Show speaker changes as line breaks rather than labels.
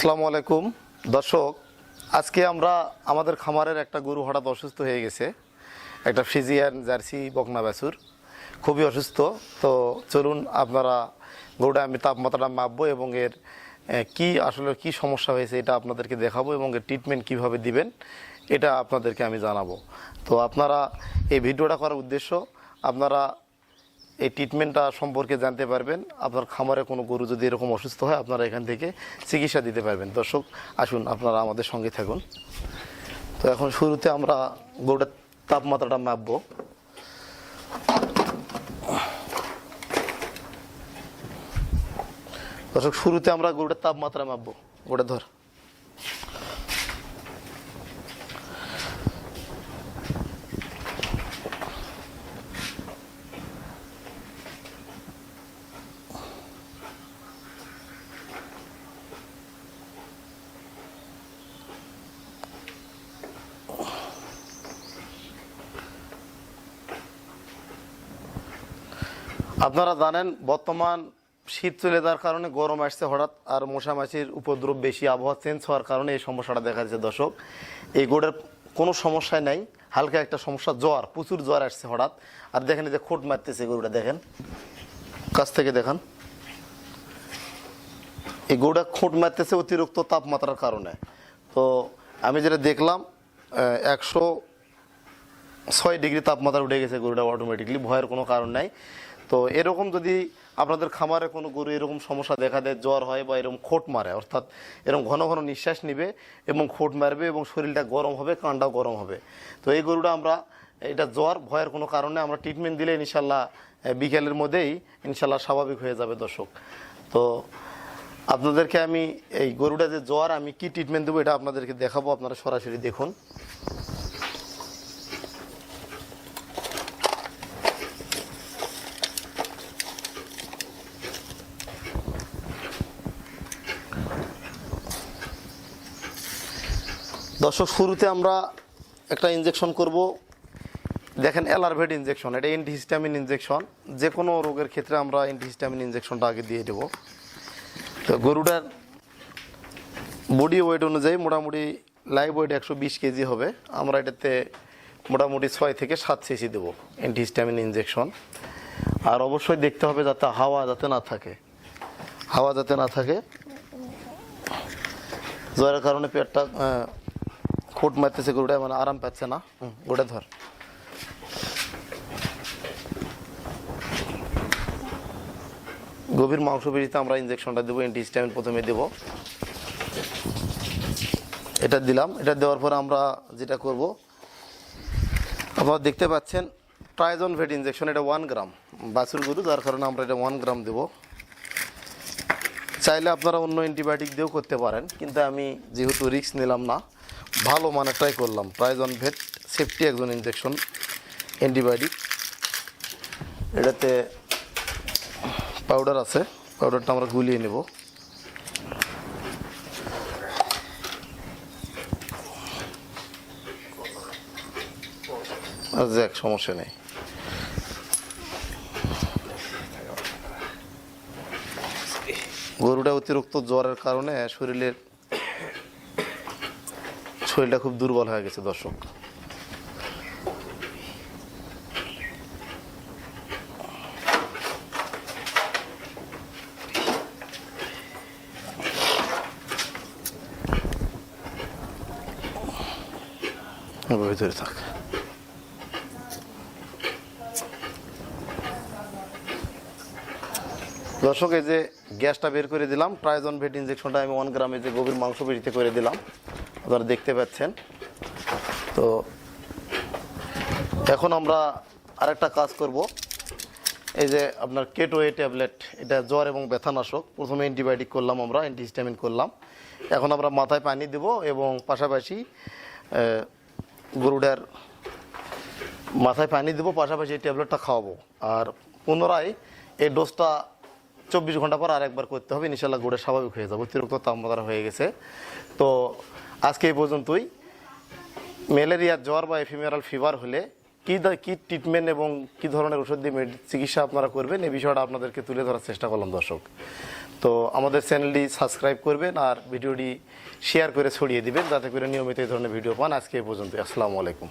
আসসালামু আলাইকুম দর্শক, আজকে আমরা আমাদের খামারের একটা গরু হঠাৎ অসুস্থ হয়ে গেছে। একটা ফ্রিজিয়ান জার্সি বকনা বাছুর খুবই অসুস্থ। তো চলুন আপনারা গরুটা আমি তাপমাত্রাটা মাপবো এবং এর কি আসলে কি সমস্যা হয়েছে এটা আপনাদেরকে দেখাবো এবং এর ট্রিটমেন্ট কিভাবে দিবেন এটা আপনাদেরকে আমি জানাবো। তো আপনারা এই ভিডিওটা করার উদ্দেশ্য আপনারা এই ট্রিটমেন্টটা সম্পর্কে জানতে পারবেন। আপনার খামারে কোনো গরু যদি এরকম অসুস্থ হয় আপনারা এখান থেকে চিকিৎসা দিতে পারবেন। দর্শক আসুন আপনারা আমাদের সঙ্গে থাকুন। তো এখন শুরুতে আমরা গরুটার তাপমাত্রাটা মাপবো। দর্শক শুরুতে আমরা গরুটার তাপমাত্রা মাপবো। গোটা ধর আপনারা জানেন বর্তমান শীত চলে যাওয়ার কারণে গরম আসছে হঠাৎ, আর মশা মাছির উপদ্রব বেশি, আবহাওয়া চেঞ্জ হওয়ার কারণে এই সমস্যাটা দেখা যাচ্ছে। দর্শক এই গরুর কোনো সমস্যাই নাই, হালকা একটা সমস্যা, জ্বর, প্রচুর জ্বর আসছে হঠাৎ। আর দেখেন এই যে খোট মারতেছে গরুটা, দেখেন কাছ থেকে দেখান, এই গরুটা খোট মারতেছে অতিরিক্ত তাপমাত্রার কারণে। তো আমি যেটা দেখলাম 106 ডিগ্রি তাপমাত্রা উঠে গেছে গরুটা অটোমেটিকলি, ভয়ের কোনো কারণ নাই। তো এরকম যদি আপনাদের খামারে কোনো গরু এরকম সমস্যা দেখা দেয়, জ্বর হয় বা এরকম খোট মারে, অর্থাৎ এরকম ঘন ঘন নিঃশ্বাস নিবে এবং খোট মারবে এবং শরীরটা গরম হবে, কানটাও গরম হবে, তো এই গরুটা আমরা এটা জ্বর, ভয়ের কোনো কারণে আমরা ট্রিটমেন্ট দিলে ইনশাল্লাহ বিকেলের মধ্যেই ইনশাল্লাহ স্বাভাবিক হয়ে যাবে। দর্শক তো আপনাদেরকে আমি এই গরুটা যে জ্বর আমি কি ট্রিটমেন্ট দেবো এটা আপনাদেরকে দেখাবো, আপনারা সরাসরি দেখুন। দর্শক শুরুতে আমরা একটা ইনজেকশন করব, দেখেন অ্যালারভেট ইনজেকশন, এটা অ্যান্টিহিস্টামিন ইনজেকশন। যে কোনো রোগের ক্ষেত্রে আমরা অ্যান্টিহিস্টামিন ইনজেকশনটা আগে দিয়ে দেবো। তো গরুটার বডি ওয়েট অনুযায়ী মোটামুটি লাইভ ওয়েট 120 কেজি হবে। আমরা এটাতে মোটামুটি 6 থেকে 7 সিসি দেবো অ্যান্টিহিস্টামিন ইনজেকশন। আর অবশ্যই দেখতে হবে যাতে হাওয়া যাতে না থাকে, হাওয়া যাতে না থাকে। জ্বরের কারণে পেটটা খোট মারতেছে গরুটা, মানে আরাম পাচ্ছে না। গোটা ধর, গভীর মাংসপেশিতে আমরা ইনজেকশনটা দেবো, অ্যান্টিহিস্টামিন প্রথমে দেবো। এটা দিলাম, এটা দেওয়ার পরে আমরা যেটা করব আপনারা দেখতে পাচ্ছেন ট্রাইজন ভেট ইনজেকশন, এটা 1 গ্রাম, বাছুর গরু যার কারণে আমরা এটা 1 গ্রাম দেবো। চাইলে আপনারা অন্য অ্যান্টিবায়োটিক দিয়েও করতে পারেন, কিন্তু আমি যেহেতু রিস্ক নিলাম না, ভালো মানে ট্রাই করলাম। ট্রাইজন ভেট সেফটি একজন ইনজেকশন অ্যান্টিবায়োটিক, এটাতে পাউডার আছে, পাউডারটা আমরা গুলিয়ে নেব। আর যাক সমস্যা নেই। গরুটা অতিরিক্ত জ্বরের কারণে শরীরটা খুব দুর্বল হয়ে গেছে। দর্শক ভিতরে থাক, দর্শক এই যে গ্যাসটা বের করে দিলাম, ট্রাইজন ভেট ইনজেকশনটা আমি 1 গ্রামে যে গভীর মাংসপেশিতে করে দিলাম, আপনারা দেখতে পাচ্ছেন। তো এখন আমরা আরেকটা কাজ করব, এই যে আপনার কেটোয়ে ট্যাবলেট, এটা জ্বর এবং ব্যথানাশক। প্রথমে অ্যান্টিবায়োটিক করলাম, আমরা অ্যান্টিহিস্টামিন করলাম, এখন আমরা মাথায় পানি দেব এবং পাশাপাশি গরুটার মাথায় পানি দেবো, পাশাপাশি এই ট্যাবলেটটা খাওয়াবো। আর পুনরায় এই ডোজটা 24 ঘন্টা পর আরেকবার করতে হবে, ইনশাল্লাহ গরুটা স্বাভাবিক হয়ে যাবে। অতিরিক্ত তাপমাত্রা হয়ে গেছে। তো আজকে এই পর্যন্তই। ম্যালেরিয়ার জ্বর বা এফিমেরাল ফিভার হলে কী ট্রিটমেন্ট এবং কী ধরনের ওষুধ দিয়ে চিকিৎসা আপনারা করবেন এই বিষয়টা আপনাদেরকে তুলে ধরার চেষ্টা করলাম দর্শক। তো আমাদের চ্যানেলটি সাবস্ক্রাইব করবেন আর ভিডিওটি শেয়ার করে ছড়িয়ে দিবেন যাতে করে নিয়মিত এই ধরনের ভিডিও পান। আজকে এই পর্যন্ত, আসসালামু আলাইকুম।